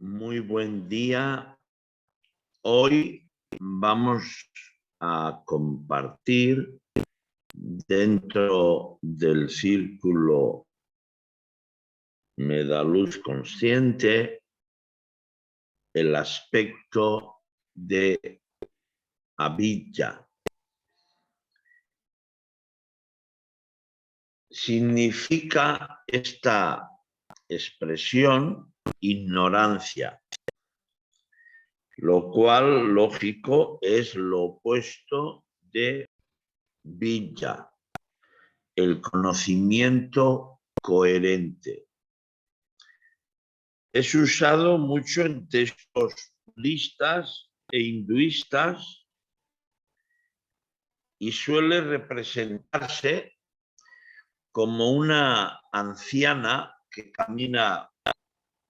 Muy buen día. Hoy vamos a compartir dentro del círculo Medaluz Consciente el aspecto de Avidya. Significa esta expresión ignorancia, lo cual, lógico, es lo opuesto de Vidya, el conocimiento coherente. Es usado mucho en textos budistas e hinduistas y suele representarse como una anciana que camina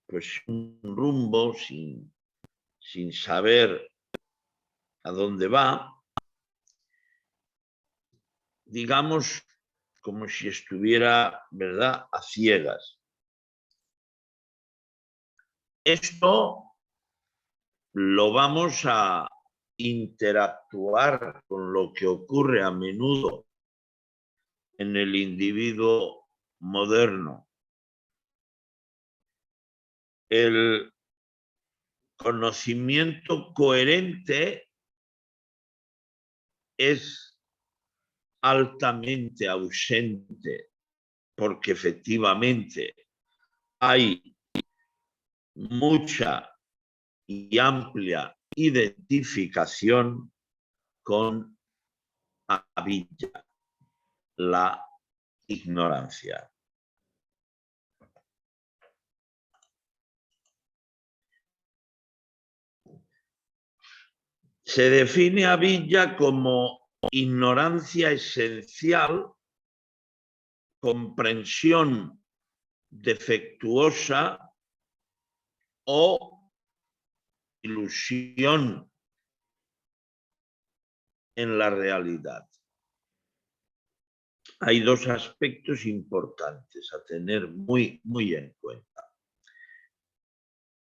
pues un rumbo sin saber a dónde va, digamos como si estuviera, ¿verdad?, a ciegas. Esto lo vamos a interactuar con lo que ocurre a menudo en el individuo moderno. El conocimiento coherente es altamente ausente porque efectivamente hay mucha y amplia identificación con avidya, la ignorancia. Se define avidya como ignorancia esencial, comprensión defectuosa o ilusión en la realidad. Hay dos aspectos importantes a tener muy en cuenta.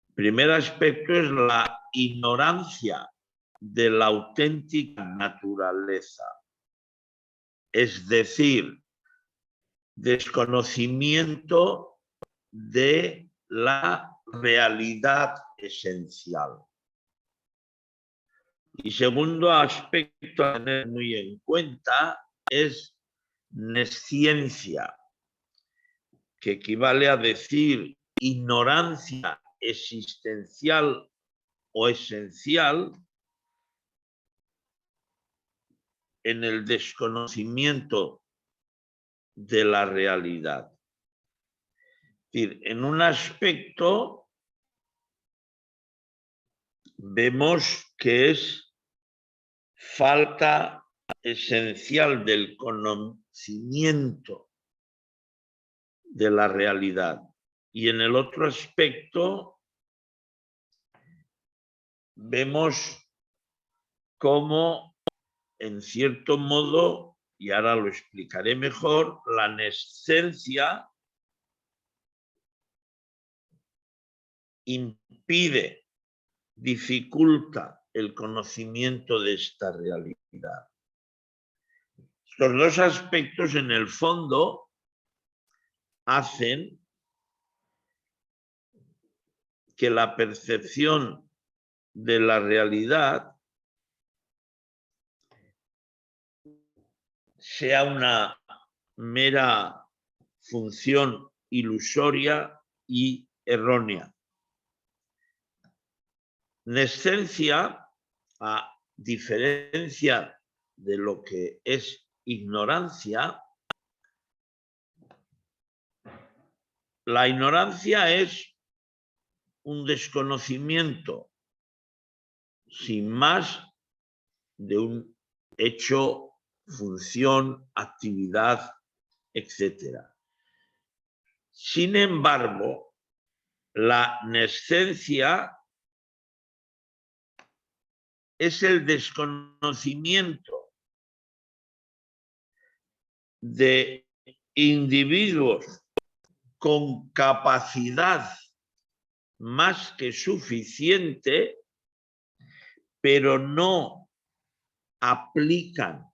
El primer aspecto es la ignorancia de la auténtica naturaleza, es decir, desconocimiento de la realidad esencial. Y segundo aspecto a tener muy en cuenta es nesciencia, que equivale a decir ignorancia existencial o esencial en el desconocimiento de la realidad. Es decir, en un aspecto vemos que es falta esencial del conocimiento de la realidad. Y en el otro aspecto vemos cómo, en cierto modo, y ahora lo explicaré mejor, la nescencia impide, dificulta el conocimiento de esta realidad. Estos dos aspectos, en el fondo, hacen que la percepción de la realidad sea una mera función ilusoria y errónea. Nescencia, a diferencia de lo que es ignorancia, la ignorancia es un desconocimiento sin más de un hecho, función, actividad, etc. Sin embargo, la nescencia es el desconocimiento de individuos con capacidad más que suficiente, pero no aplican,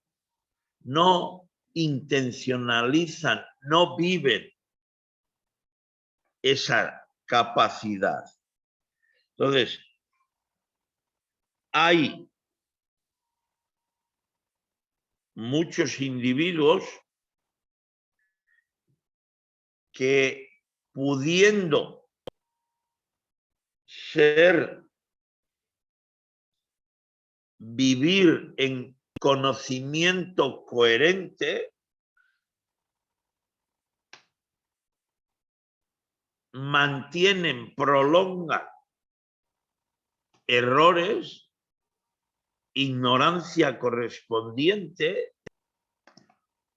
no intencionalizan, no viven esa capacidad. Entonces, hay muchos individuos que, pudiendo vivir en conocimiento coherente, mantienen, prolongan errores, ignorancia correspondiente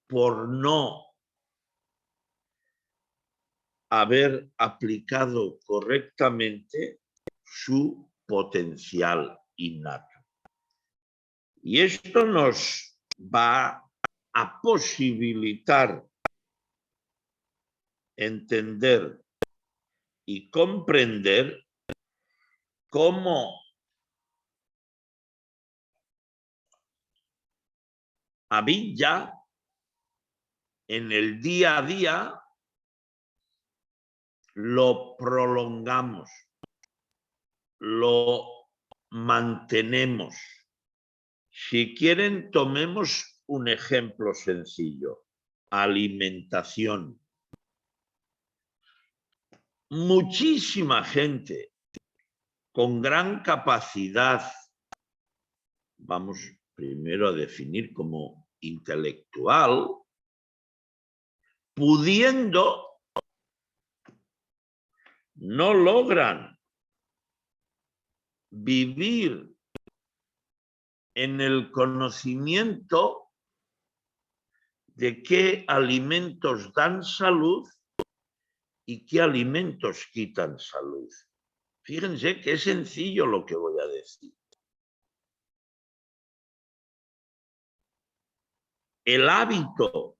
por no haber aplicado correctamente su potencial innato. Y esto nos va a posibilitar entender y comprender cómo Aviña en el día a día lo prolongamos, lo mantenemos. Si quieren, tomemos un ejemplo sencillo: alimentación. Muchísima gente con gran capacidad, vamos primero a definir como intelectual, pudiendo, no logran vivir en el conocimiento de qué alimentos dan salud y qué alimentos quitan salud. Fíjense que es sencillo lo que voy a decir. El hábito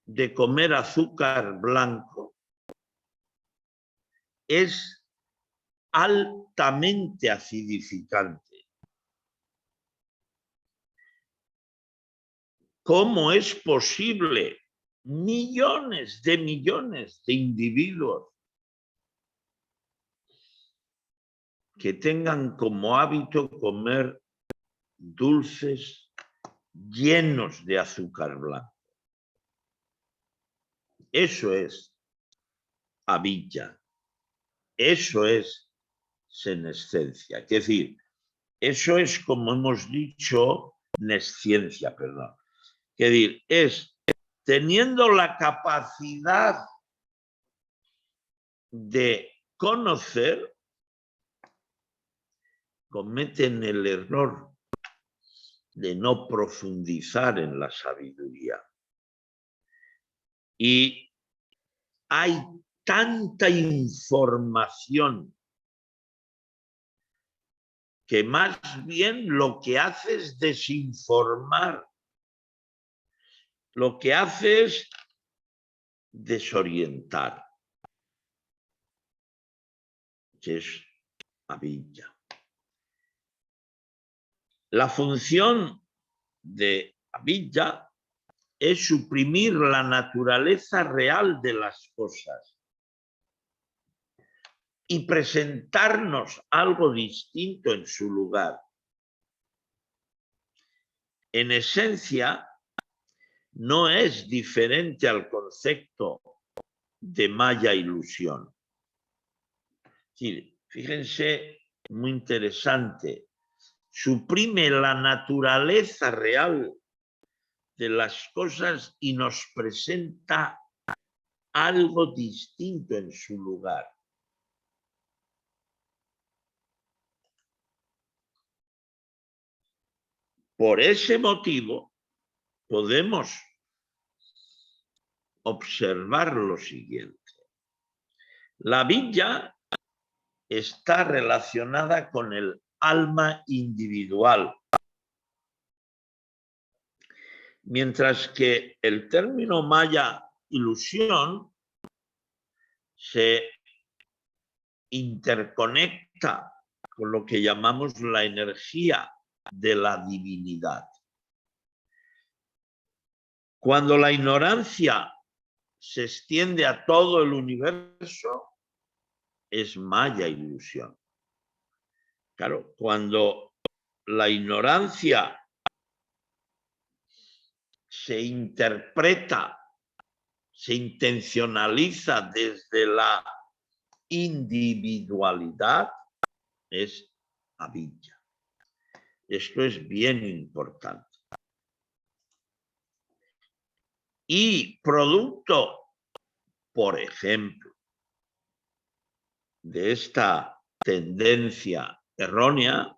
de comer azúcar blanco es altamente acidificante. ¿Cómo es posible? Millones de individuos que tengan como hábito comer dulces llenos de azúcar blanco. Eso es Aviña. Eso es senescencia. Es decir, eso es, como hemos dicho, nesciencia, perdón. Es decir, es teniendo la capacidad de conocer, cometen el error de no profundizar en la sabiduría. Y hay tanta información que más bien lo que hace es desinformar, lo que hace es desorientar, que es Aviña. La función de Aviña es suprimir la naturaleza real de las cosas y presentarnos algo distinto en su lugar. En esencia, no es diferente al concepto de maya ilusión. Fíjense, muy interesante, suprime la naturaleza real de las cosas y nos presenta algo distinto en su lugar. Por ese motivo, podemos observar lo siguiente. La Aviña está relacionada con el alma individual, mientras que el término maya ilusión se interconecta con lo que llamamos la energía de la divinidad. Cuando la ignorancia se extiende a todo el universo, es maya ilusión. Claro, cuando la ignorancia se interpreta, se intencionaliza desde la individualidad, es avidya. Esto es bien importante. Y producto, por ejemplo, de esta tendencia errónea,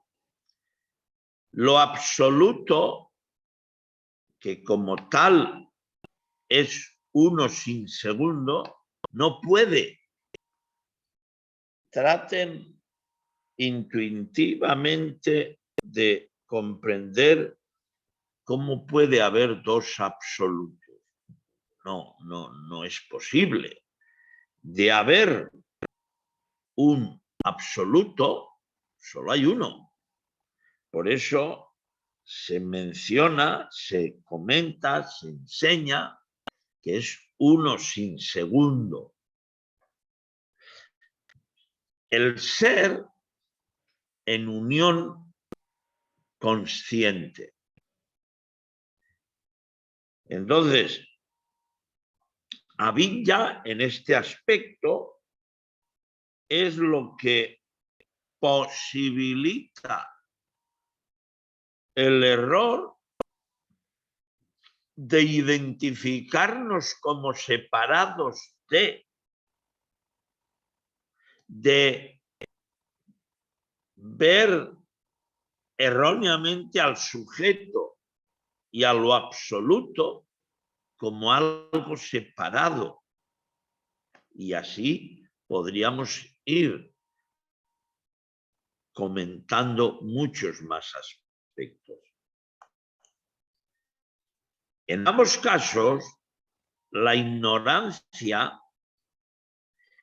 lo absoluto, que como tal es uno sin segundo, no puede. Traten intuitivamente de comprender cómo puede haber dos absolutos. No es posible. De haber un absoluto, solo hay uno. Por eso se menciona, se comenta, se enseña que es uno sin segundo. El ser en unión consciente. Entonces, avidya en este aspecto es lo que posibilita el error de identificarnos como separados de ver erróneamente al sujeto y a lo absoluto como algo separado. Y así podríamos ir comentando muchos más aspectos. En ambos casos, la ignorancia,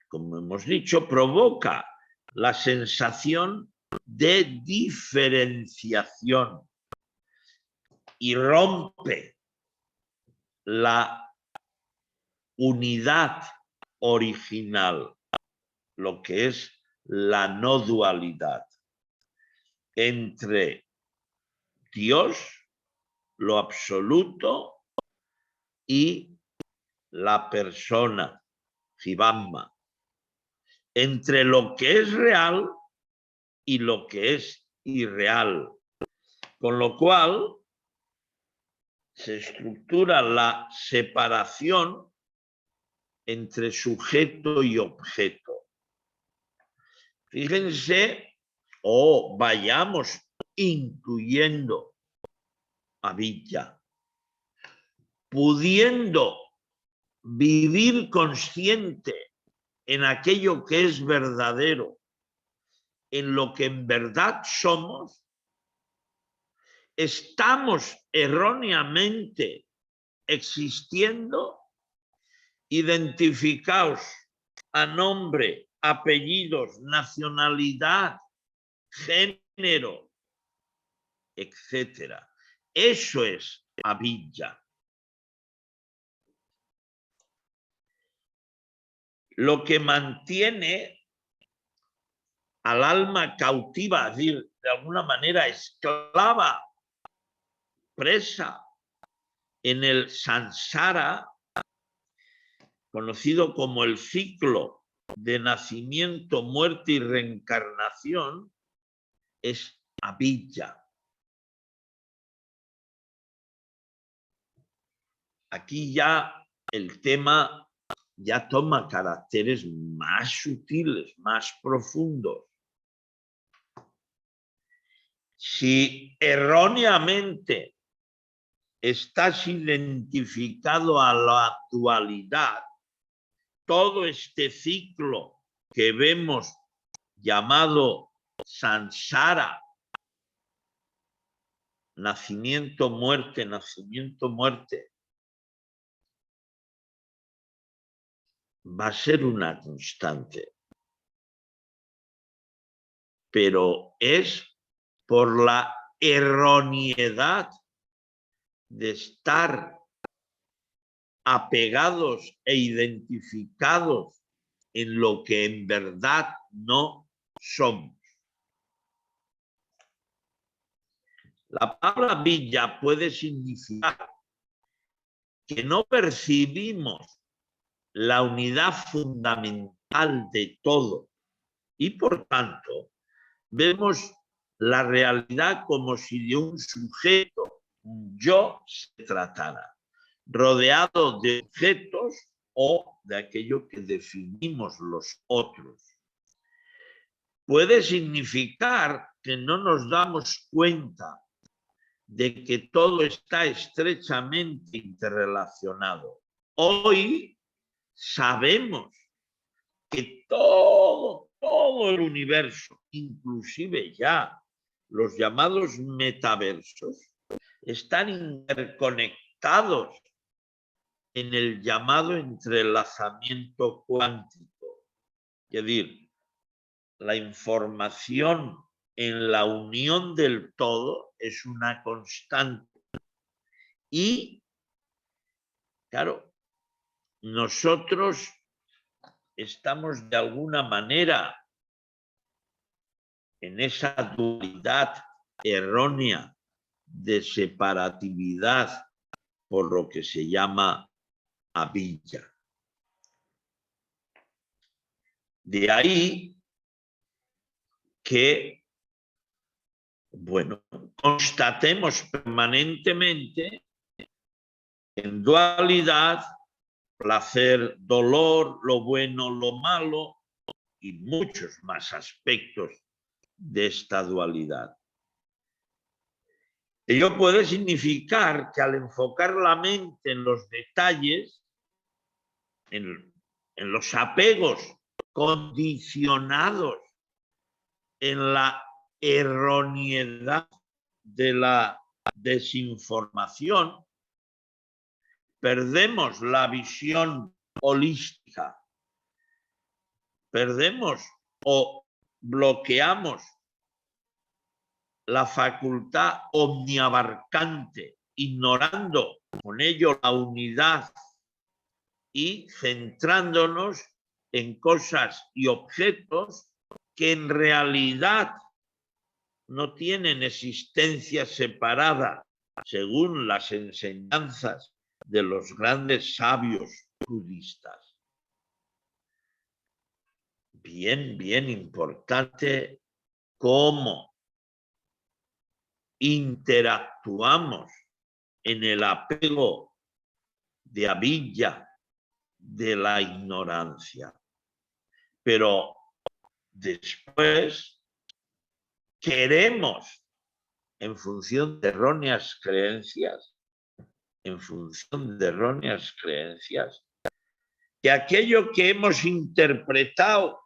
como hemos dicho, provoca la sensación de diferenciación y rompe la unidad original, lo que es la no dualidad entre Dios, lo absoluto, y la persona, Jivamma, entre lo que es real y lo que es irreal. Con lo cual se estructura la separación entre sujeto y objeto. Fíjense, o vayamos intuyendo avidya, pudiendo vivir consciente en aquello que es verdadero, en lo que en verdad somos, estamos erróneamente existiendo identificados a nombre, apellidos, nacionalidad, género, etc. Eso es avidya. Lo que mantiene al alma cautiva, es decir, de alguna manera esclava, presa en el samsara, conocido como el ciclo de nacimiento, muerte y reencarnación, es avidya. Aquí ya el tema ya toma caracteres más sutiles, más profundos. Si erróneamente estás identificado a la dualidad, todo este ciclo que vemos llamado samsara, nacimiento, muerte, va a ser una constante. pero es por la erroneidad de estar apegados e identificados en lo que en verdad no somos. La palabra villa puede significar que no percibimos la unidad fundamental de todo y por tanto vemos la realidad como si de un sujeto, un yo, se tratara, rodeado de objetos o de aquello que definimos los otros. Puede significar que no nos damos cuenta de que todo está estrechamente interrelacionado. Hoy sabemos que todo el universo, inclusive ya los llamados metaversos, están interconectados en el llamado entrelazamiento cuántico. Es decir, la información en la unión del todo es una constante. Y, claro, nosotros estamos de alguna manera en esa dualidad errónea de separatividad por lo que se llama avilla. De ahí que, bueno, constatemos permanentemente en dualidad, placer, dolor, lo bueno, lo malo y muchos más aspectos de esta dualidad. Ello puede significar que al enfocar la mente en los detalles, en los apegos condicionados en la erroneidad de la desinformación, perdemos la visión holística, perdemos o bloqueamos la facultad omniabarcante, ignorando con ello la unidad y centrándonos en cosas y objetos que en realidad no tienen existencia separada según las enseñanzas de los grandes sabios budistas. Bien importante cómo interactuamos en el apego de avilla de la ignorancia. Pero después queremos, en función de erróneas creencias, que aquello que hemos interpretado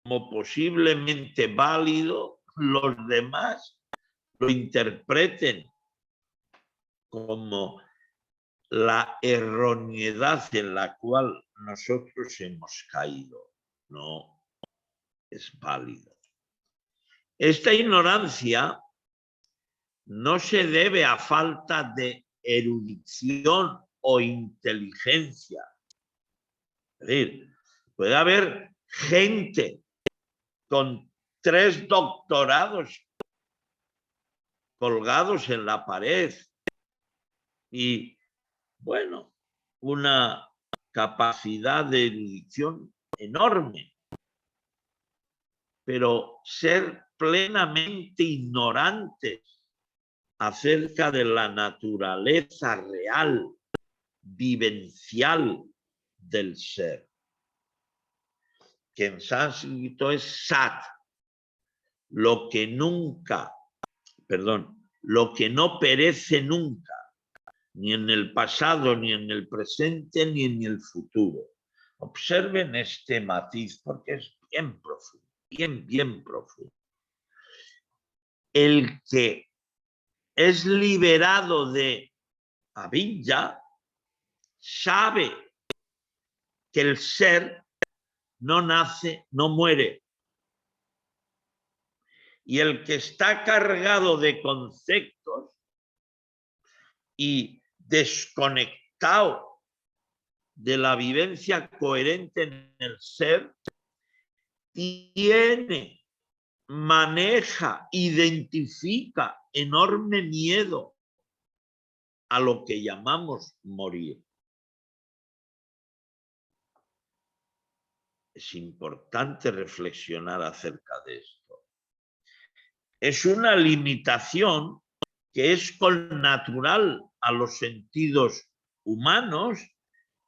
como posiblemente válido, los demás lo interpreten como la erroneidad en la cual nosotros hemos caído. No es válido. Esta ignorancia no se debe a falta de erudición o inteligencia. Es decir, puede haber gente con 3 doctorados colgados en la pared y, bueno, una capacidad de erudición enorme, pero ser plenamente ignorantes acerca de la naturaleza real, vivencial del ser, que en sánscrito es sat, lo que no perece nunca, ni en el pasado, ni en el presente, ni en el futuro. Observen este matiz porque es bien profundo, bien profundo. El que es liberado de avilla sabe que el ser no nace, no muere, Y el que está cargado de conceptos y desconectado de la vivencia coherente en el ser, maneja, identifica enorme miedo a lo que llamamos morir. Es importante reflexionar acerca de esto. Es una limitación que es connatural a los sentidos humanos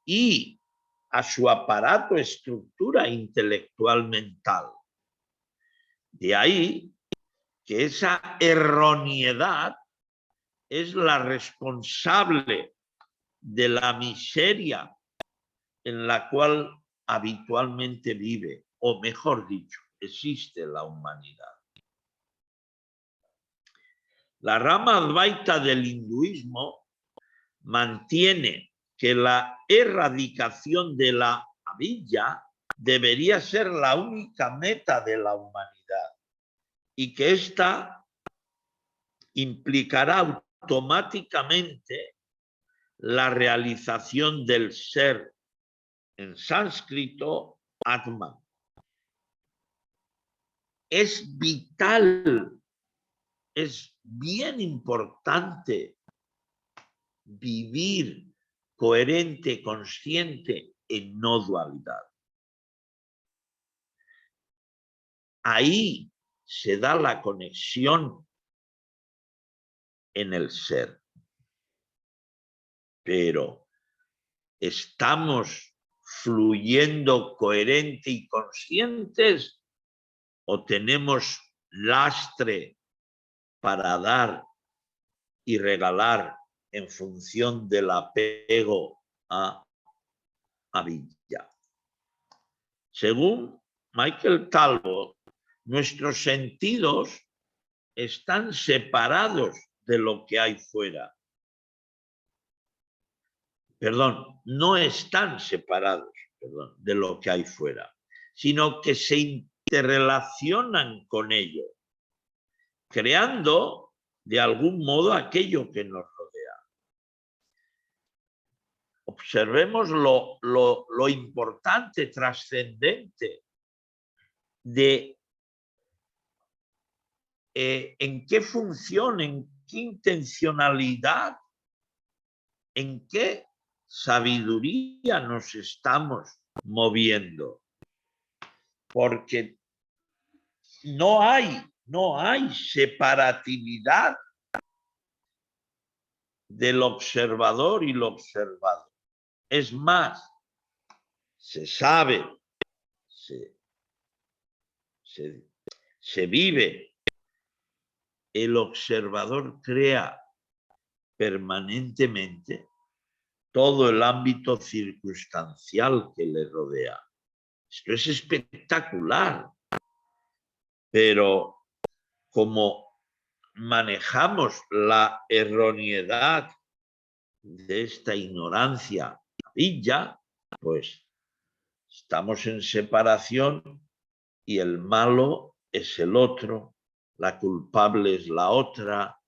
y a su aparato, estructura intelectual mental. De ahí que esa erroneidad es la responsable de la miseria en la cual habitualmente vive, o mejor dicho, existe la humanidad. La rama advaita del hinduismo mantiene que la erradicación de la avidya debería ser la única meta de la humanidad y que ésta implicará automáticamente la realización del ser, en sánscrito, Atman. Es vital, es bien importante vivir coherente, consciente en no dualidad. Ahí se da la conexión en el ser. Pero ¿estamos fluyendo coherente y conscientes o tenemos lastre para dar y regalar en función del apego a avidya? Según Michael Talbot, nuestros sentidos están separados de lo que hay fuera. Perdón, no están separados, de lo que hay fuera, sino que se interrelacionan con ello, creando de algún modo aquello que nos rodea. Observemos lo importante, trascendente de en qué función, en qué intencionalidad, en qué sabiduría nos estamos moviendo. Porque no hay separatividad del observador y lo observado. Es más, se sabe, se vive, el observador crea permanentemente todo el ámbito circunstancial que le rodea. Esto es espectacular, pero como manejamos la erroneidad de esta ignorancia avidya, pues estamos en separación y el malo es el otro, la culpable es la otra,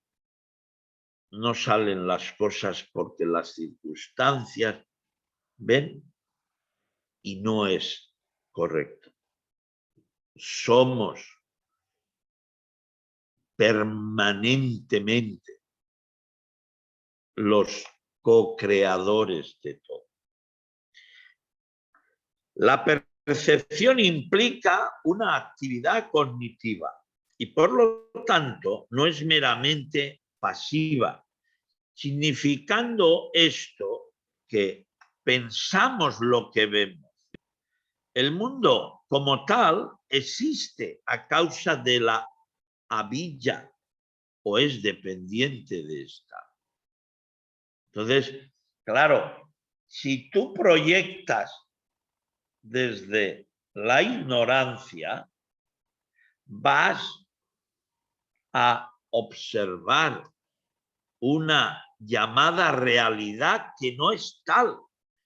no salen las cosas porque las circunstancias, ¿ven? Y no es correcto. Somos permanentemente los co-creadores de todo. La percepción implica una actividad cognitiva y por lo tanto no es meramente pasiva, significando esto que pensamos lo que vemos. El mundo como tal existe a causa de la avidya o es dependiente de esta. Entonces, claro, si tú proyectas desde la ignorancia, vas a observar una llamada realidad que no es tal.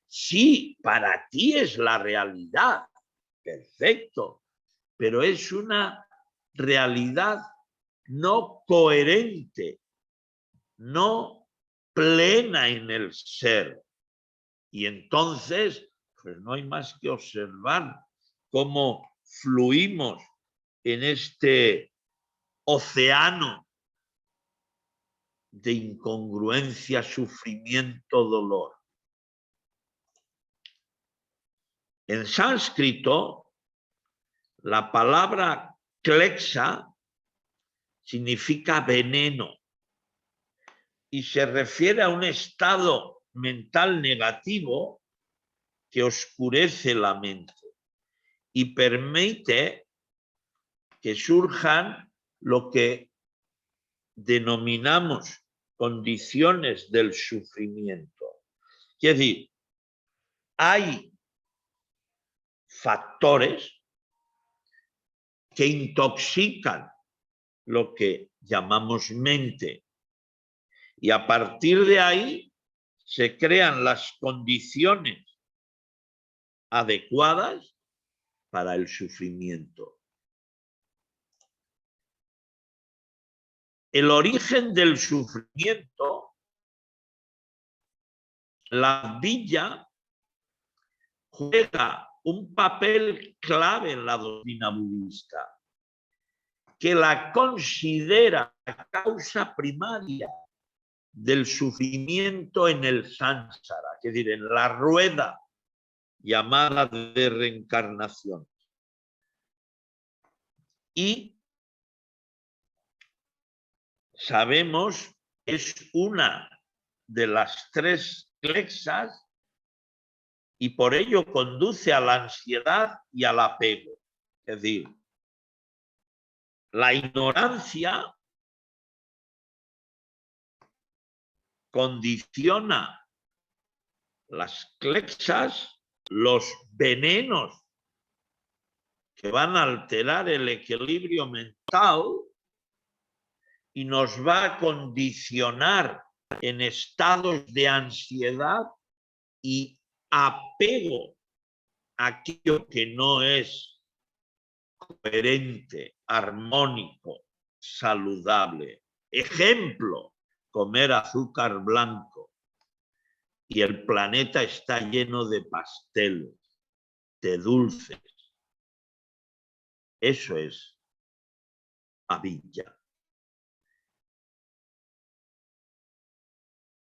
Sí, para ti es la realidad, perfecto, pero es una realidad no coherente, no plena en el ser. Y entonces, pues no hay más que observar cómo fluimos en este océano de incongruencia, sufrimiento, dolor. En sánscrito, la palabra klexa significa veneno y se refiere a un estado mental negativo que oscurece la mente y permite que surjan lo que denominamos condiciones del sufrimiento. Es decir, hay factores que intoxican lo que llamamos mente y a partir de ahí se crean las condiciones adecuadas para el sufrimiento. El origen del sufrimiento, la villa juega un papel clave en la doctrina budista, que la considera causa primaria del sufrimiento en el samsara, es decir, en la rueda llamada de reencarnación. Y sabemos que es una de las tres klexas y por ello conduce a la ansiedad y al apego. Es decir, la ignorancia condiciona las klexas, los venenos que van a alterar el equilibrio mental y nos va a condicionar en estados de ansiedad y apego a aquello que no es coherente, armónico, saludable. Ejemplo, comer azúcar blanco y el planeta está lleno de pasteles, de dulces. Eso es avidya.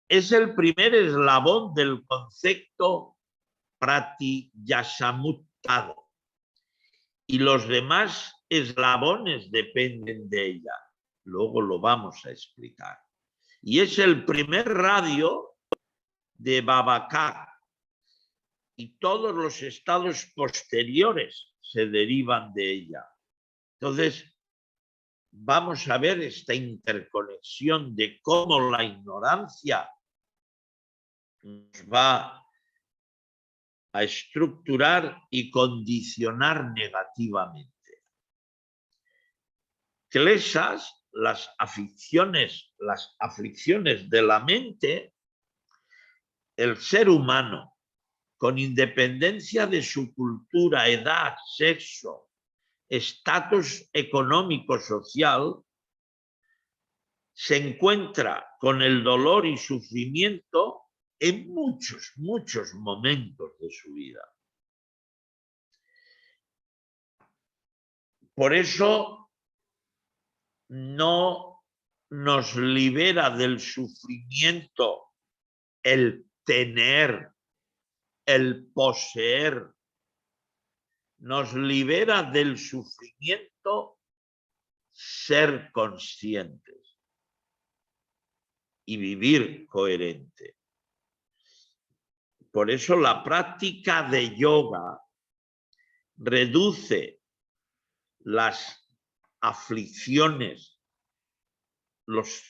Es el primer eslabón del concepto pratityasamuttada y los demás eslabones dependen de ella. Luego lo vamos a explicar. Y es el primer radio de Babakar y todos los estados posteriores se derivan de ella. Entonces, vamos a ver esta interconexión de cómo la ignorancia nos va a estructurar y condicionar negativamente. Kleshas, las aflicciones de la mente, el ser humano, con independencia de su cultura, edad, sexo, estatus económico, social, se encuentra con el dolor y sufrimiento en muchos momentos de su vida. Por eso no nos libera del sufrimiento el tener, el poseer. Nos libera del sufrimiento ser conscientes y vivir coherente. Por eso la práctica de yoga reduce las aflicciones, los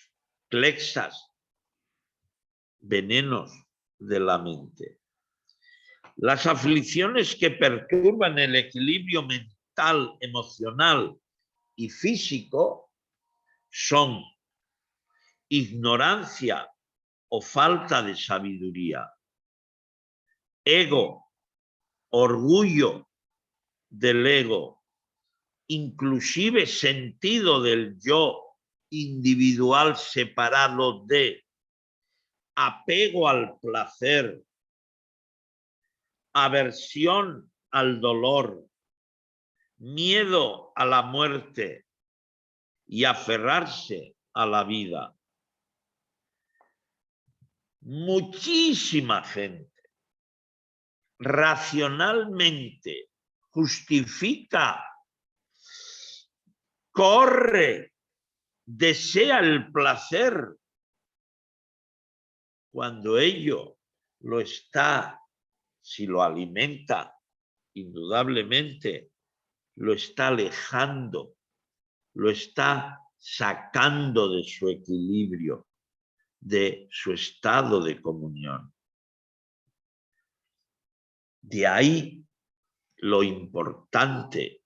kleshas, venenos de la mente. Las aflicciones que perturban el equilibrio mental, emocional y físico son ignorancia o falta de sabiduría, ego, orgullo del ego, inclusive sentido del yo individual separado de apego al placer, aversión al dolor, miedo a la muerte y aferrarse a la vida. Muchísima gente racionalmente justifica, corre, desea el placer cuando ello lo está, si lo alimenta, indudablemente, lo está alejando, lo está sacando de su equilibrio, de su estado de comunión. De ahí lo importante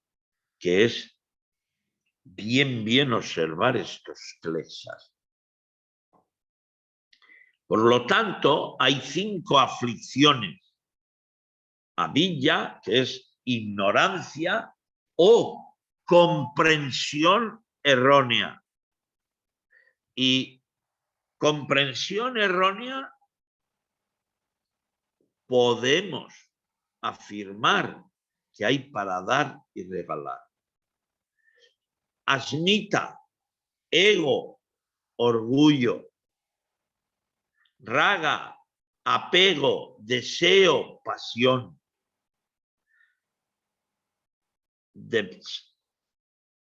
que es bien observar estos kleshas. Por lo tanto, hay 5 aflicciones. Avijja, que es ignorancia o comprensión errónea. Y comprensión errónea podemos afirmar que hay para dar y regalar. Asmita, ego, orgullo. Raga, apego, deseo, pasión.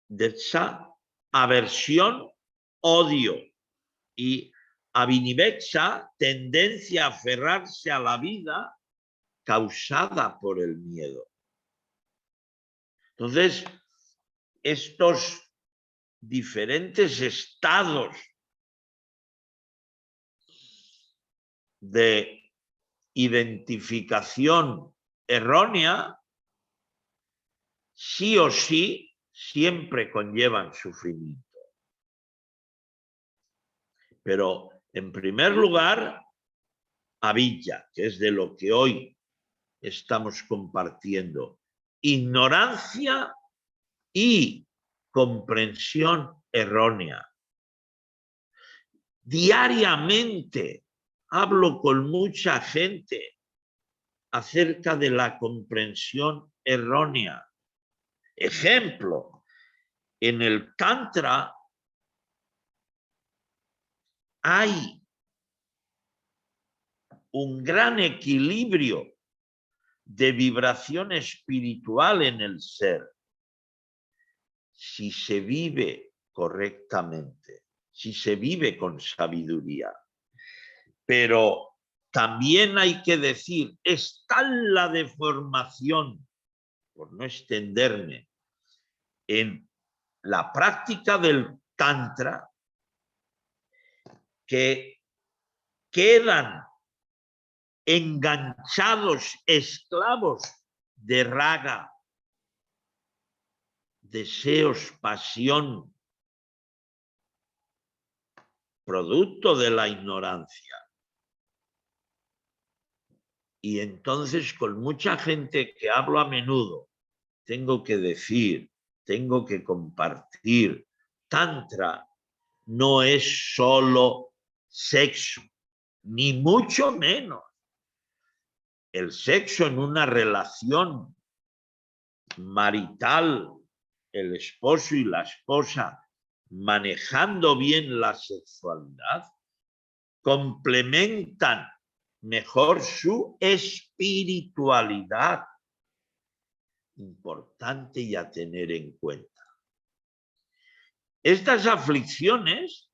Detsa, aversión, odio. Y avinivexa, tendencia a aferrarse a la vida causada por el miedo. Entonces, estos diferentes estados de identificación errónea, sí o sí, siempre conllevan sufrimiento. Pero, en primer lugar, avijja, que es de lo que hoy estamos compartiendo, ignorancia y comprensión errónea. Diariamente hablo con mucha gente acerca de la comprensión errónea. Ejemplo, en el Tantra hay un gran equilibrio de vibración espiritual en el ser, si se vive correctamente, si se vive con sabiduría. Pero también hay que decir, es tal la deformación, por no extenderme, en la práctica del Tantra, que quedan enganchados, esclavos de raga, deseos, pasión, producto de la ignorancia. Y entonces, con mucha gente que hablo a menudo, tengo que decir, tengo que compartir, Tantra no es solo sexo, ni mucho menos. El sexo en una relación marital, el esposo y la esposa manejando bien la sexualidad, complementan mejor su espiritualidad. Importante y a tener en cuenta. Estas aflicciones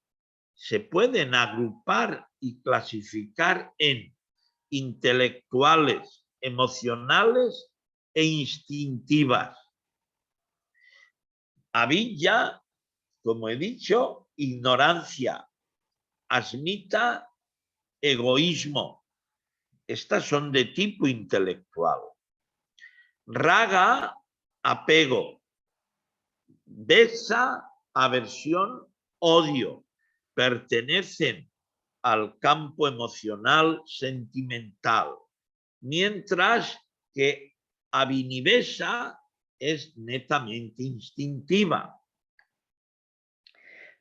se pueden agrupar y clasificar en intelectuales, emocionales e instintivas. Avijja, como he dicho, ignorancia. Asmita, egoísmo. Estas son de tipo intelectual. Raga, apego. Dvesa, aversión, odio. Pertenecen al campo emocional sentimental. Mientras que avinivesa es netamente instintiva.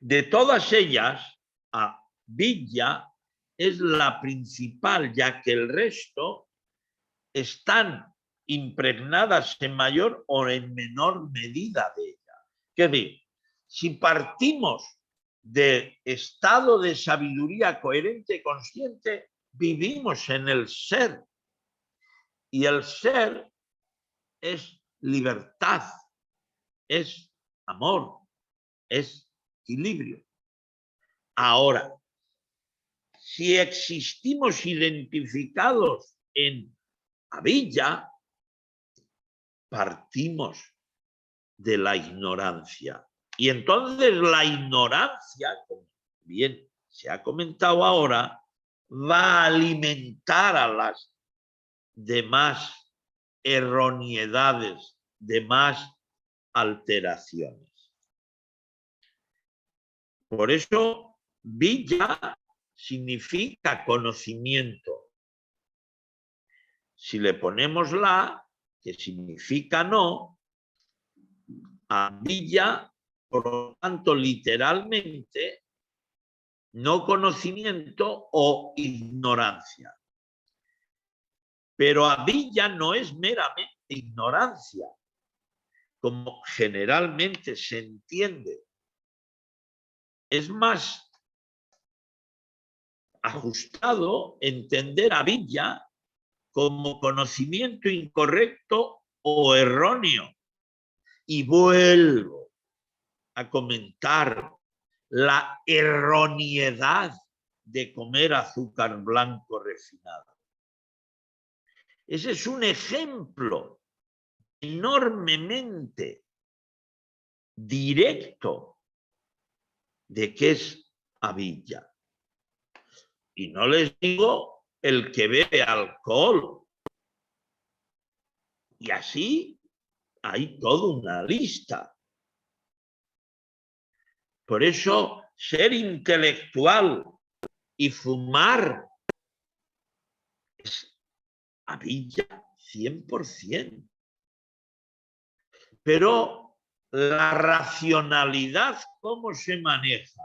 De todas ellas, Avijja es la principal, ya que el resto están impregnadas en mayor o en menor medida de ella. Es decir, si partimos del estado de sabiduría coherente y consciente, vivimos en el ser. Y el ser es libertad, es amor, es equilibrio. Ahora, si existimos identificados en Avijja, partimos de la ignorancia. Y entonces la ignorancia, como bien se ha comentado ahora, va a alimentar a las demás erroneidades, demás alteraciones. Por eso, Vijja significa conocimiento. Si le ponemos la, que significa no, Avijja, por lo tanto, literalmente, no conocimiento o ignorancia. Pero Avijja no es meramente ignorancia, como generalmente se entiende. Es más ajustado entender Avijja como conocimiento incorrecto o erróneo. Y vuelvo a comentar la erroneidad de comer azúcar blanco refinado. Ese es un ejemplo enormemente directo de qué es Avijja. Y no les digo el que bebe alcohol. Y así hay toda una lista. Por eso, ser intelectual y fumar es Avijja 100%. Pero la racionalidad, ¿cómo se maneja?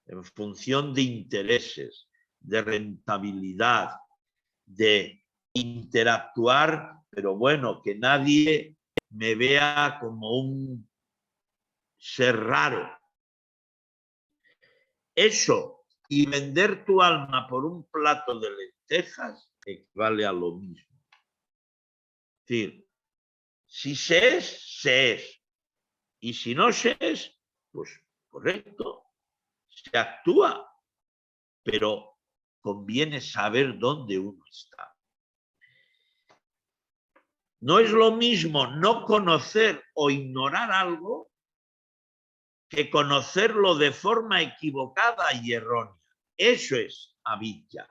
En función de intereses, de rentabilidad, de interactuar, pero bueno, que nadie me vea como un ser raro. Eso y vender tu alma por un plato de lentejas equivale a lo mismo. Es decir, si se es, se es. Y si no se es, pues correcto, se actúa, pero conviene saber dónde uno está. No es lo mismo no conocer o ignorar algo que conocerlo de forma equivocada y errónea. Eso es Avijja.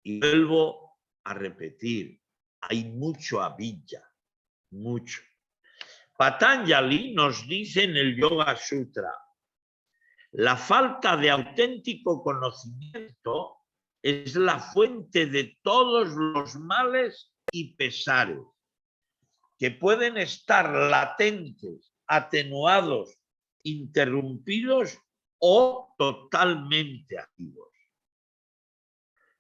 Y vuelvo a repetir, hay mucho Avijja, mucho. Patanjali nos dice en el Yoga Sutra, la falta de auténtico conocimiento es la fuente de todos los males y pesares, que pueden estar latentes, atenuados, interrumpidos o totalmente activos.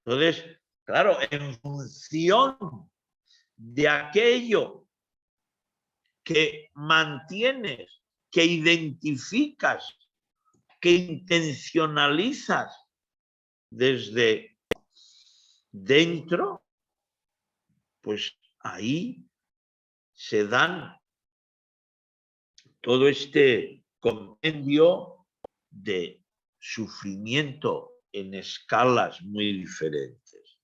Entonces, claro, en función de aquello que mantienes, que identificas, que intencionalizas desde dentro, pues ahí se dan todo este compendio de sufrimiento en escalas muy diferentes.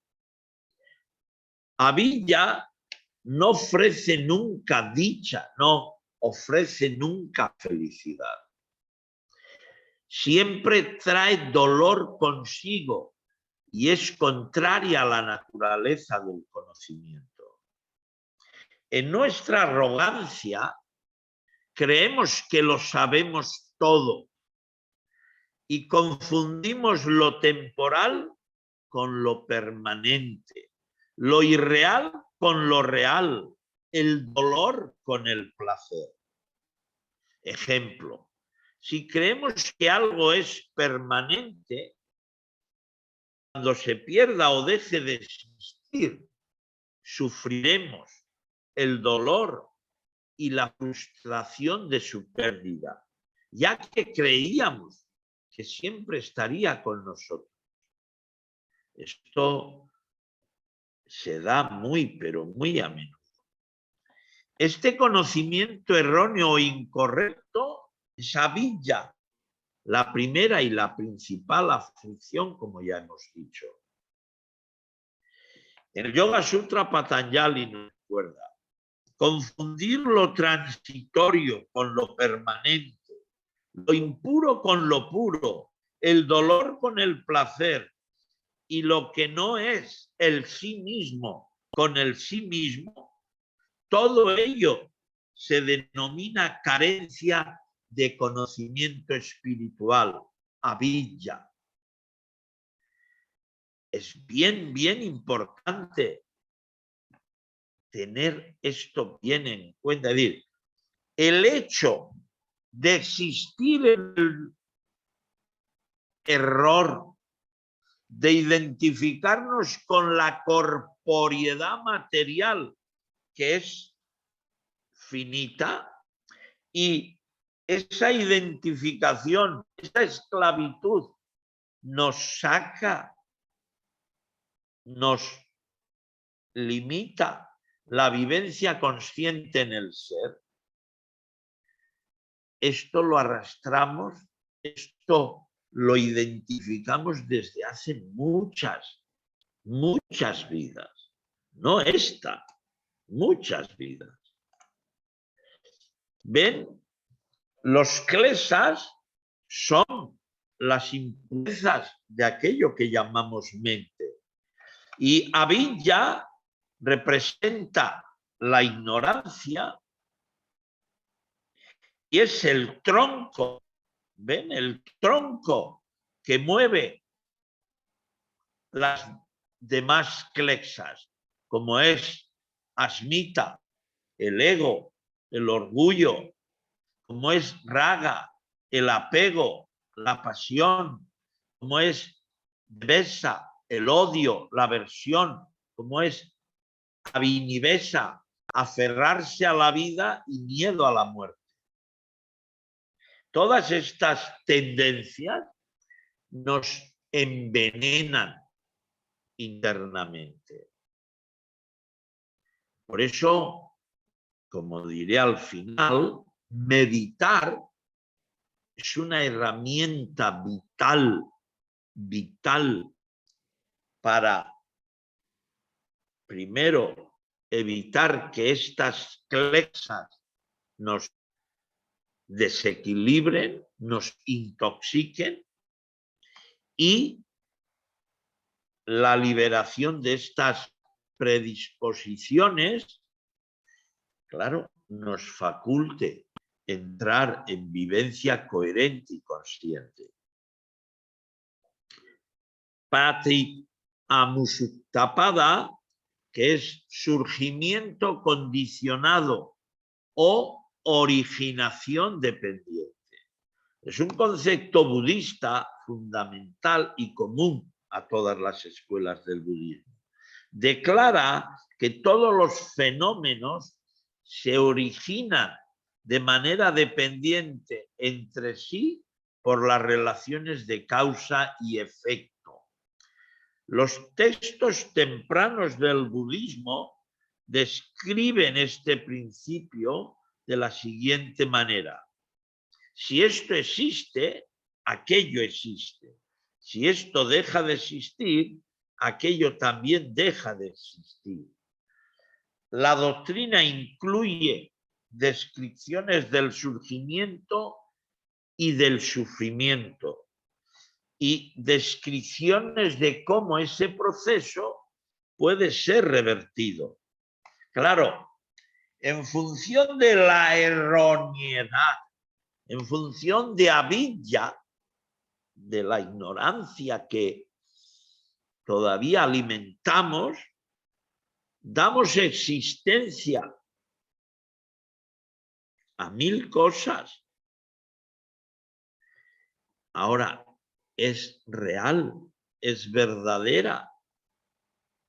Avijja no ofrece nunca dicha, no ofrece nunca felicidad. Siempre trae dolor consigo y es contraria a la naturaleza del conocimiento. En nuestra arrogancia creemos que lo sabemos todo y confundimos lo temporal con lo permanente, lo irreal con lo real, el dolor con el placer. Ejemplo, Si creemos que algo es permanente, cuando se pierda o deje de existir, sufriremos el dolor y la frustración de su pérdida, ya que creíamos que siempre estaría con nosotros. Esto se da muy, pero muy a menudo. Este conocimiento erróneo o incorrecto es avidya, la primera y la principal aflicción, como ya hemos dicho. En el Yoga Sutra Patanjali nos recuerda: confundir lo transitorio con lo permanente, lo impuro con lo puro, el dolor con el placer y lo que no es el sí mismo con el sí mismo, todo ello se denomina carencia de conocimiento espiritual, avidya. Es bien, bien importante tener esto bien en cuenta. Es decir, el hecho de existir el error de identificarnos con la corporeidad material, que es finita, y esa identificación, esa esclavitud nos saca, nos limita la vivencia consciente en el ser. Esto lo arrastramos, esto lo identificamos desde hace muchas vidas. No esta, muchas vidas. ¿Ven? Los klesas son las impurezas de aquello que llamamos mente. Y avidya representa la ignorancia y es el tronco, ¿ven? El tronco que mueve las demás klesas, como es asmita, el ego, el orgullo, como es raga, el apego, la pasión, como es dvesa, el odio, la aversión, como es avinivesa, aferrarse a la vida y miedo a la muerte. Todas estas tendencias nos envenenan internamente. Por eso, como diré al final, meditar es una herramienta vital para, primero, evitar que estas klesas nos desequilibren, nos intoxiquen, y la liberación de estas predisposiciones, claro, nos faculte entrar en vivencia coherente y consciente. Pati amusuktapada, que es surgimiento condicionado o originación dependiente. Es un concepto budista fundamental y común a todas las escuelas del budismo. Declara que todos los fenómenos se originan de manera dependiente entre sí por las relaciones de causa y efecto. Los textos tempranos del budismo describen este principio de la siguiente manera: si esto existe, aquello existe. Si esto deja de existir, aquello también deja de existir. La doctrina incluye descripciones del surgimiento y del sufrimiento y descripciones de cómo ese proceso puede ser revertido. Claro, en función de la erroneidad, en función de avidya, de la ignorancia que todavía alimentamos, damos existencia a 1000 cosas ahora es real, es verdadera.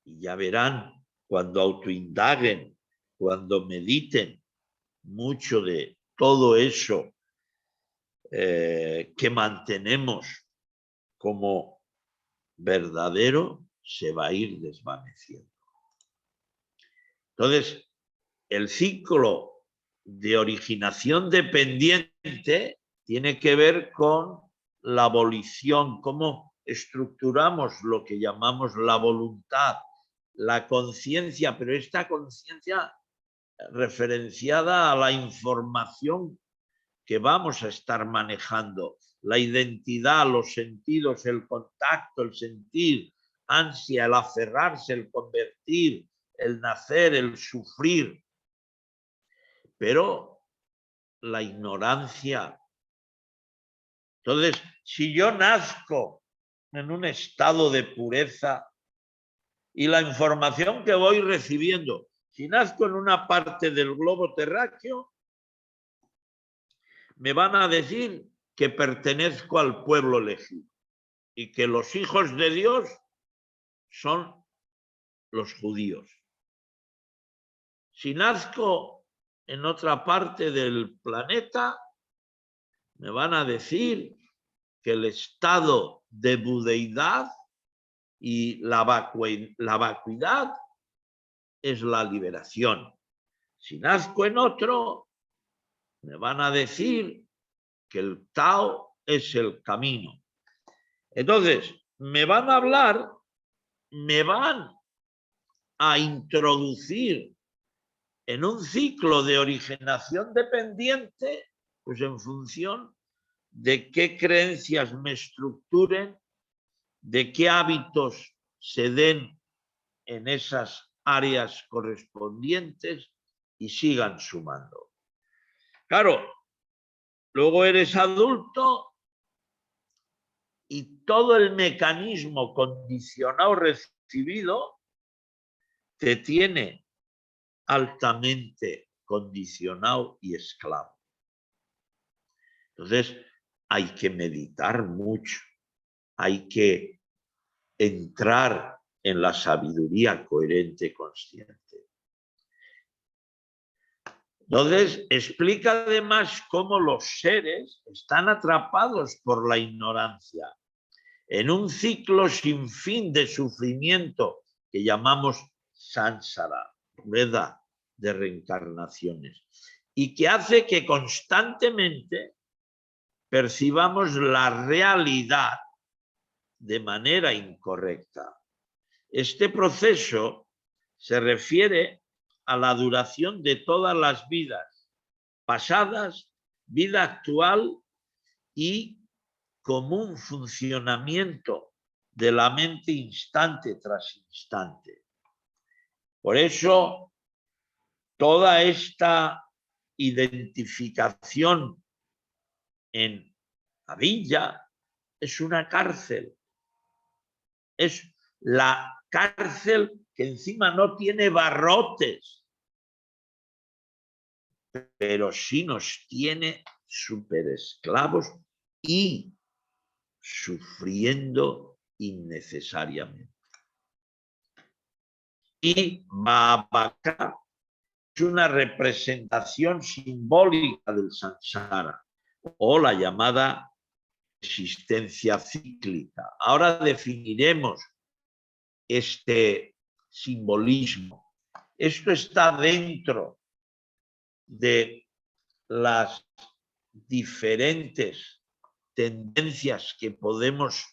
Y ya verán, cuando autoindaguen, cuando mediten mucho de todo eso que mantenemos como verdadero, se va a ir desvaneciendo. Entonces, el ciclo de originación dependiente tiene que ver con la volición, cómo estructuramos lo que llamamos la voluntad, la conciencia, pero esta conciencia referenciada a la información que vamos a estar manejando, la identidad, los sentidos, el contacto, el sentir, ansia, el aferrarse, el convertir, el nacer, el sufrir. Pero la ignorancia. Entonces, si yo nazco en un estado de pureza y la información que voy recibiendo, si nazco en una parte del globo terráqueo, me van a decir que pertenezco al pueblo elegido y que los hijos de Dios son los judíos. Si nazco en otra parte del planeta, me van a decir que el estado de budeidad y la vacuidad es la liberación. Si nazco en otro, me van a decir que el Tao es el camino. Entonces, me van a hablar, me van a introducir en un ciclo de originación dependiente, pues en función de qué creencias me estructuren, de qué hábitos se den en esas áreas correspondientes y sigan sumando. Claro, luego eres adulto y todo el mecanismo condicionado recibido te tiene altamente condicionado y esclavo. Entonces, hay que meditar mucho, hay que entrar en la sabiduría coherente y consciente. Entonces, explica además cómo los seres están atrapados por la ignorancia en un ciclo sin fin de sufrimiento que llamamos samsara, rueda de reencarnaciones, y que hace que constantemente percibamos la realidad de manera incorrecta. Este proceso se refiere a la duración de todas las vidas pasadas, vida actual y común funcionamiento de la mente instante tras instante. Por eso, toda esta identificación en la villa es una cárcel. Es la cárcel que encima no tiene barrotes, pero sí nos tiene súper esclavos y sufriendo innecesariamente. Y Bhavaka es una representación simbólica del samsara o la llamada existencia cíclica. Ahora definiremos este simbolismo. Esto está dentro de las diferentes tendencias que podemos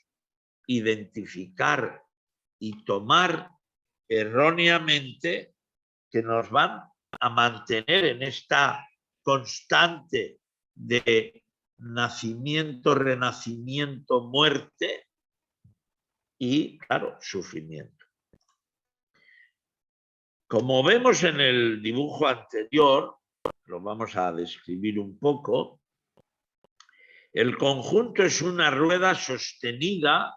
identificar y tomar erróneamente, que nos van a mantener en esta constante de nacimiento, renacimiento, muerte y, claro, sufrimiento. Como vemos en el dibujo anterior, lo vamos a describir un poco, el conjunto es una rueda sostenida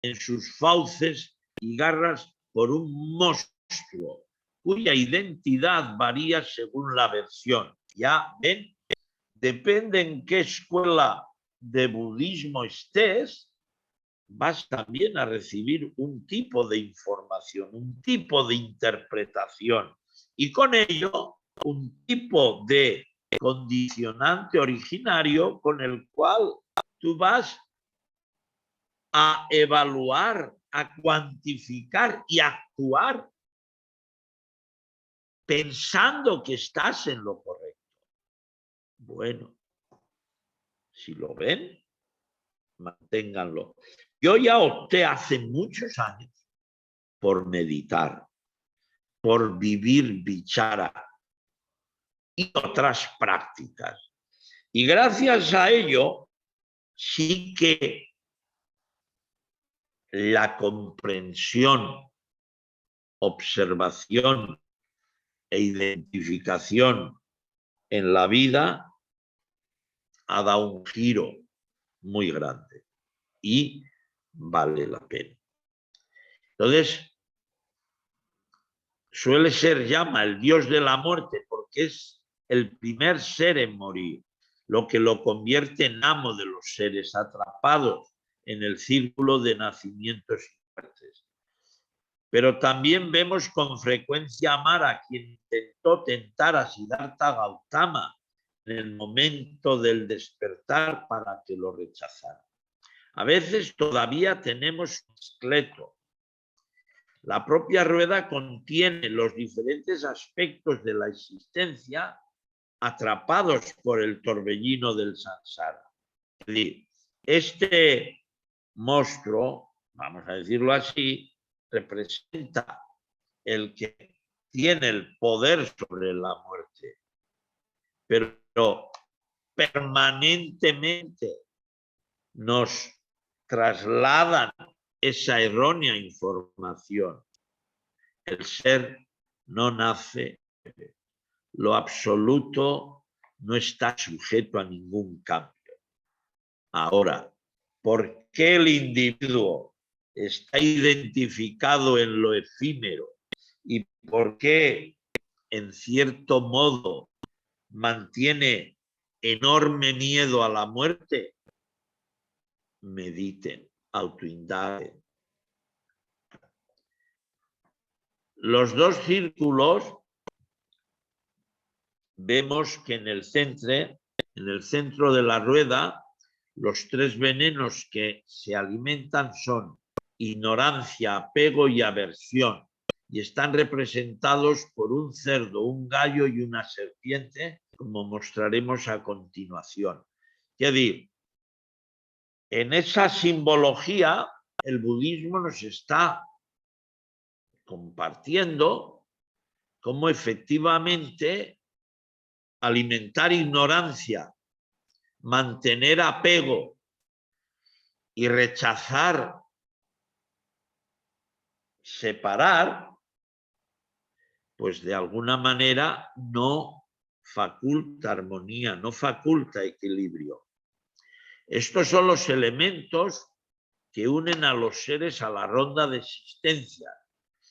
en sus fauces y garras por un monstruo cuya identidad varía según la versión. Ya ven, depende en qué escuela de budismo estés, vas también a recibir un tipo de información, un tipo de interpretación y con ello un tipo de condicionante originario con el cual tú vas a evaluar, a cuantificar y actuar pensando que estás en lo correcto. Bueno, si lo ven, manténganlo. Yo ya opté hace muchos años por meditar, por vivir vichara y otras prácticas. Y gracias a ello, sí que la comprensión, observación e identificación en la vida ha dado un giro muy grande y vale la pena. Entonces, suele ser llama el dios de la muerte porque es el primer ser en morir, lo que lo convierte en amo de los seres atrapados en el círculo de nacimientos y muertes. Pero también vemos con frecuencia amar a quien intentó tentar a Siddhartha Gautama en el momento del despertar para que lo rechazara. A veces todavía tenemos un esqueleto. La propia rueda contiene los diferentes aspectos de la existencia atrapados por el torbellino del samsara. Es decir, este monstruo, vamos a decirlo así, representa el que tiene el poder sobre la muerte, pero permanentemente nos trasladan esa errónea información. El ser no nace, lo absoluto no está sujeto a ningún cambio. Ahora, ¿por qué el individuo está identificado en lo efímero y por qué, en cierto modo, mantiene enorme miedo a la muerte? Mediten, autoindaguen. Los dos círculos, vemos que en el centro de la rueda, los tres venenos que se alimentan son ignorancia, apego y aversión, y están representados por un cerdo, un gallo y una serpiente, como mostraremos a continuación. Es decir, en esa simbología, el budismo nos está compartiendo cómo efectivamente alimentar ignorancia, mantener apego y rechazar, separar, pues de alguna manera no faculta armonía, no faculta equilibrio. Estos son los elementos que unen a los seres a la ronda de existencia.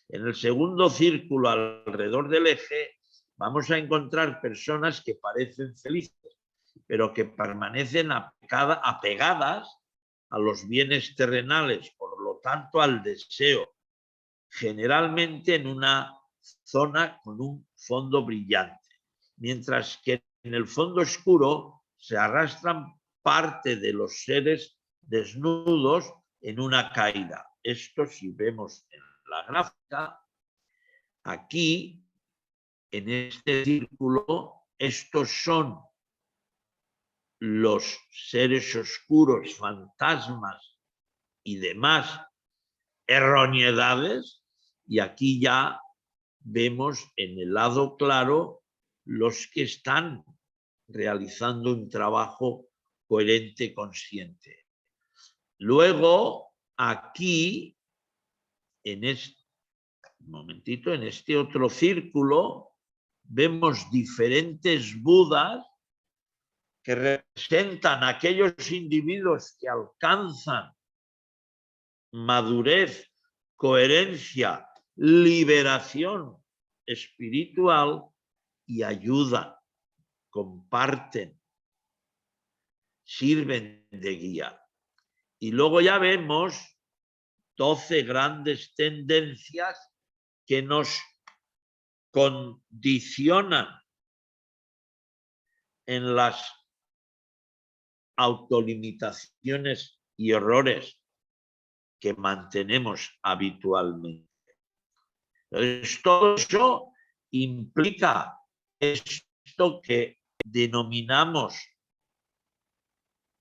En el segundo círculo alrededor del eje vamos a encontrar personas que parecen felices, pero que permanecen apegadas a los bienes terrenales, por lo tanto al deseo, generalmente en una zona con un fondo brillante, mientras que en el fondo oscuro se arrastran parte de los seres desnudos en una caída. Esto, si vemos en la gráfica, aquí, en este círculo, estos son los seres oscuros, fantasmas y demás erroneidades, y aquí ya vemos en el lado claro los que están realizando un trabajo coherente, consciente. Luego, aquí, en este otro círculo, vemos diferentes Budas que representan a aquellos individuos que alcanzan madurez, coherencia, liberación espiritual y ayudan, comparten, sirven de guía. Y luego ya vemos 12 grandes tendencias que nos condicionan en las autolimitaciones y errores que mantenemos habitualmente. Entonces, todo eso implica esto que denominamos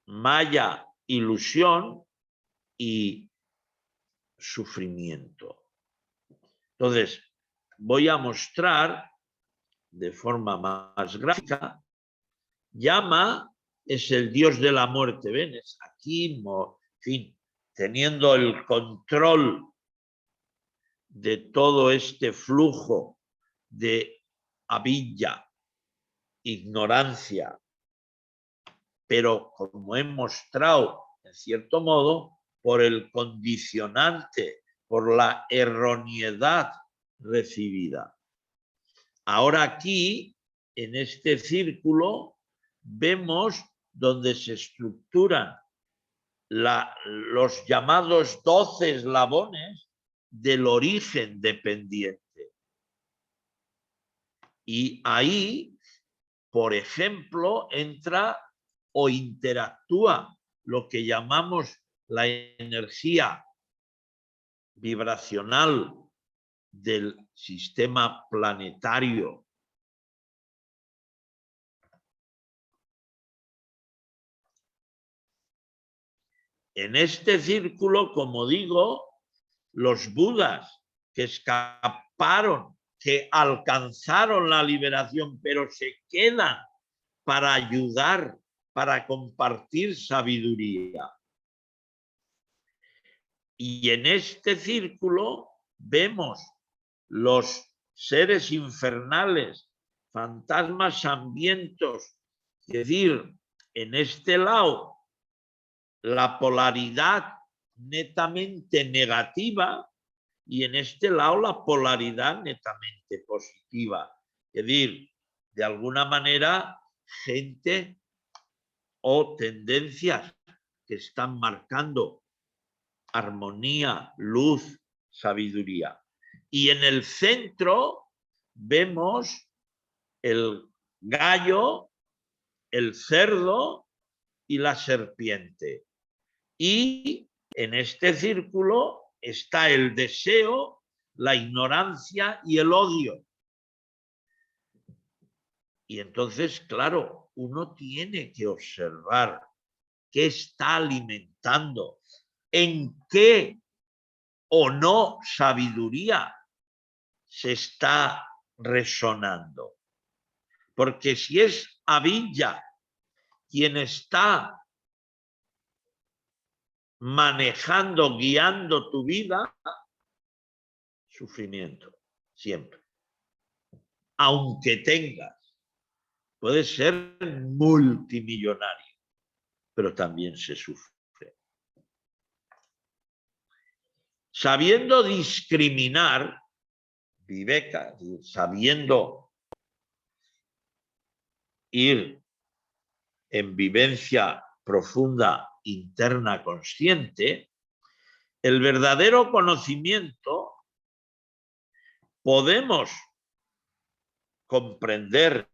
maya, ilusión y sufrimiento. Entonces, voy a mostrar de forma más gráfica. Yama es el dios de la muerte. ¿Ven? Es aquí, en fin, teniendo el control de todo este flujo de avidya, ignorancia, pero como he mostrado, en cierto modo, por el condicionante, por la erroneidad recibida. Ahora aquí, en este círculo, vemos donde se estructuran los llamados 12 eslabones del origen dependiente. Y ahí, por ejemplo, entra o interactúa lo que llamamos la energía vibracional del sistema planetario. En este círculo, como digo, los budas que escaparon, que alcanzaron la liberación, pero se quedan para ayudar, para compartir sabiduría. Y en este círculo vemos los seres infernales, fantasmas hambrientos, es decir, en este lado la polaridad netamente negativa y en este lado la polaridad netamente positiva. Es decir, de alguna manera, gente o tendencias que están marcando armonía, luz, sabiduría. Y en el centro vemos el gallo, el cerdo y la serpiente. Y en este círculo está el deseo, la ignorancia y el odio. Y entonces, claro, uno tiene que observar qué está alimentando, en qué o no sabiduría se está resonando. Porque si es avidya quien está manejando, guiando tu vida, sufrimiento, siempre. Aunque tengas, puedes ser multimillonario, pero también se sufre. Sabiendo discriminar, viveka, sabiendo ir en vivencia profunda, interna, consciente, el verdadero conocimiento podemos comprender,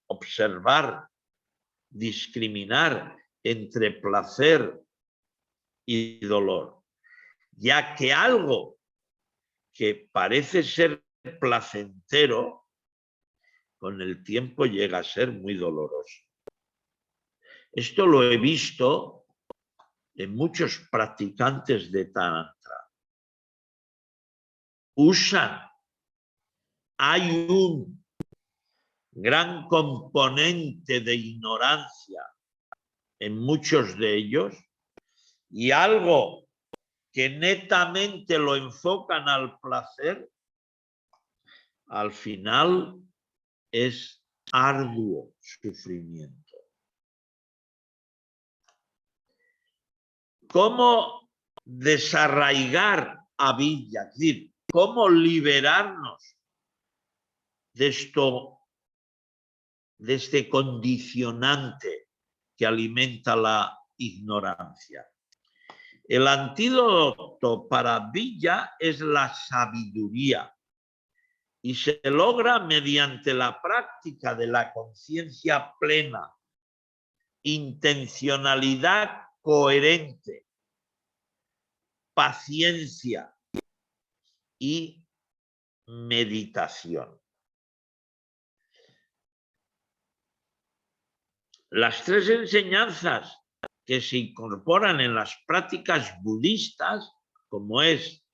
observar, discriminar entre placer y dolor, ya que algo que parece ser placentero, con el tiempo llega a ser muy doloroso. Esto lo he visto en muchos practicantes de Tantra. Hay un gran componente de ignorancia en muchos de ellos y algo que netamente lo enfocan al placer, al final es arduo sufrimiento. ¿Cómo desarraigar avidya? Es decir, ¿cómo liberarnos de esto, de este condicionante que alimenta la ignorancia. El antídoto para Villa es la sabiduría y se logra mediante la práctica de la conciencia plena, intencionalidad coherente, paciencia y meditación. Las tres enseñanzas que se incorporan en las prácticas budistas, como es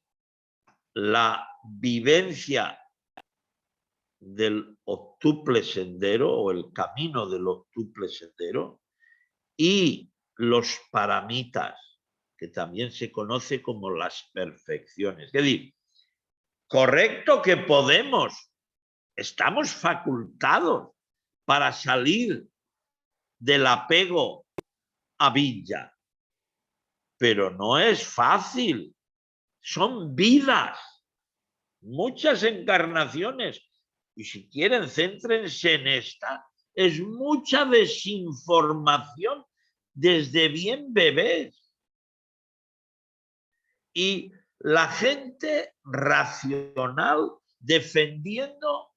la vivencia del octuple sendero o el camino del octuple sendero, y los paramitas, que también se conoce como las perfecciones. Es decir, correcto que podemos, estamos facultados para salir del apego a Villa, pero no es fácil, son vidas, muchas encarnaciones, y si quieren, céntrense en esta, es mucha desinformación desde bien bebés. Y la gente racional defendiendo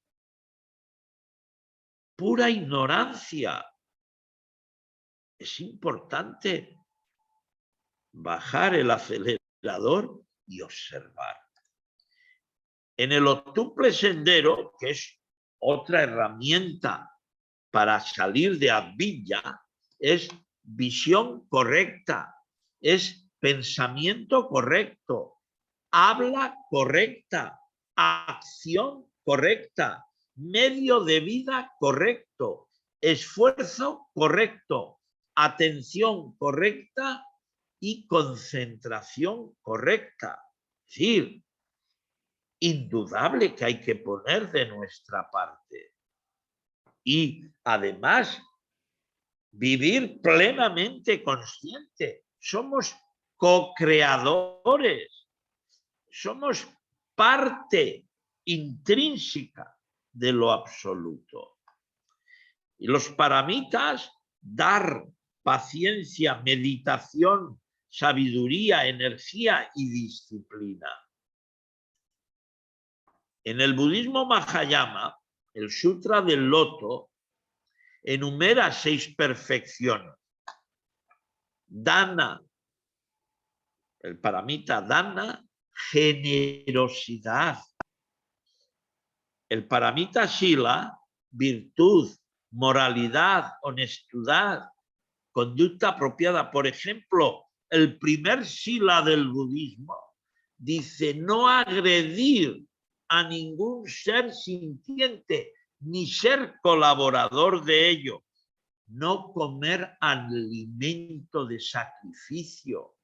pura ignorancia. Es importante bajar el acelerador y observar. En el octuple sendero, que es otra herramienta para salir de Avijja, es visión correcta, es pensamiento correcto, habla correcta, acción correcta, medio de vida correcto, esfuerzo correcto, atención correcta y concentración correcta. Es decir, indudable que hay que poner de nuestra parte. Y además, vivir plenamente consciente. Somos co-creadores. Somos parte intrínseca de lo absoluto. Y los paramitas, dar paciencia, meditación, sabiduría, energía y disciplina. En el budismo Mahayana, el Sutra del Loto enumera 6 perfecciones. Dana, el paramita Dana, generosidad. El paramita Sila, virtud, moralidad, honestidad, conducta apropiada. Por ejemplo, el primer Sila del budismo dice no agredir a ningún ser sintiente ni ser colaborador de ello, no comer alimento de sacrificio.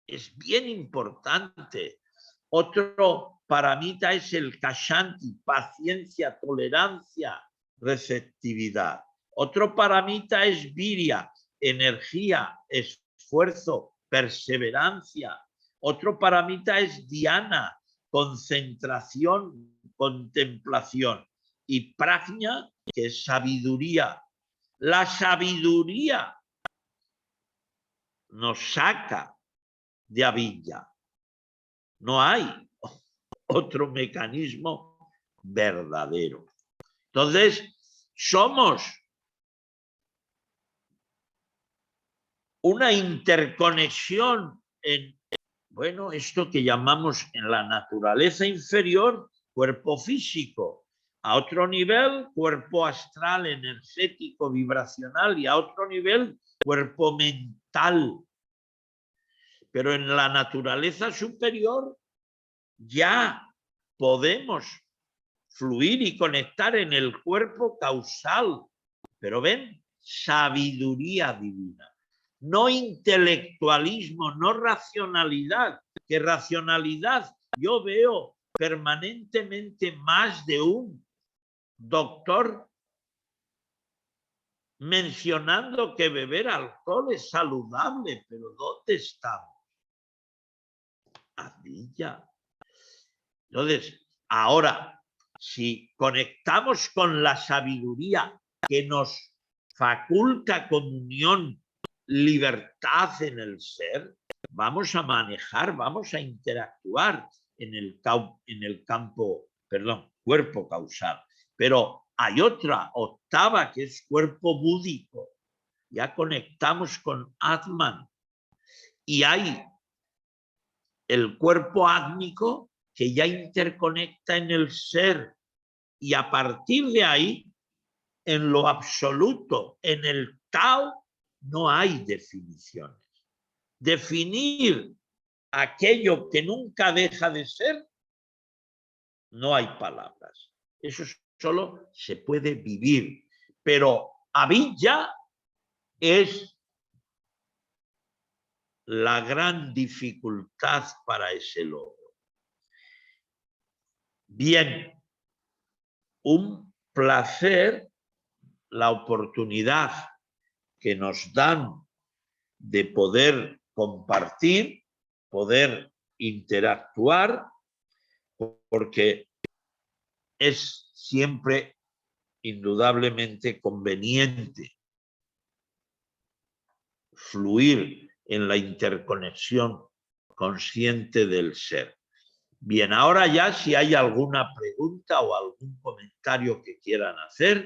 Es bien importante. Otro paramita es el Kshanti, paciencia, tolerancia, receptividad. Otro paramita es Virya, energía, esfuerzo, perseverancia. Otro paramita es Dhyana, concentración, contemplación. Y Prajna, que es sabiduría. La sabiduría nos saca de Avijja. No hay otro mecanismo verdadero. Entonces, somos una interconexión en, bueno, esto que llamamos en la naturaleza inferior, cuerpo físico. A otro nivel, cuerpo astral, energético, vibracional, y a otro nivel, cuerpo mental. Pero en la naturaleza superior ya podemos fluir y conectar en el cuerpo causal. Pero ven, sabiduría divina. No intelectualismo, no racionalidad. Que racionalidad yo veo permanentemente más de un doctor mencionando que beber alcohol es saludable, pero ¿dónde estamos? Avijja. Entonces, ahora, si conectamos con la sabiduría que nos faculta comunión, libertad en el ser, vamos a manejar, vamos a interactuar en el campo, perdón, cuerpo causal. Pero hay otra octava que es cuerpo búdico. Ya conectamos con Atman. Y hay el cuerpo átmico que ya interconecta en el ser. Y a partir de ahí, en lo absoluto, en el Tao, no hay definiciones. Definir aquello que nunca deja de ser, no hay palabras. Eso solo se puede vivir. Pero Avidya es la gran dificultad para ese logro. Bien, un placer, la oportunidad que nos dan de poder compartir, poder interactuar, porque es siempre indudablemente conveniente fluir en la interconexión consciente del ser. Bien, ahora ya si hay alguna pregunta o algún comentario que quieran hacer,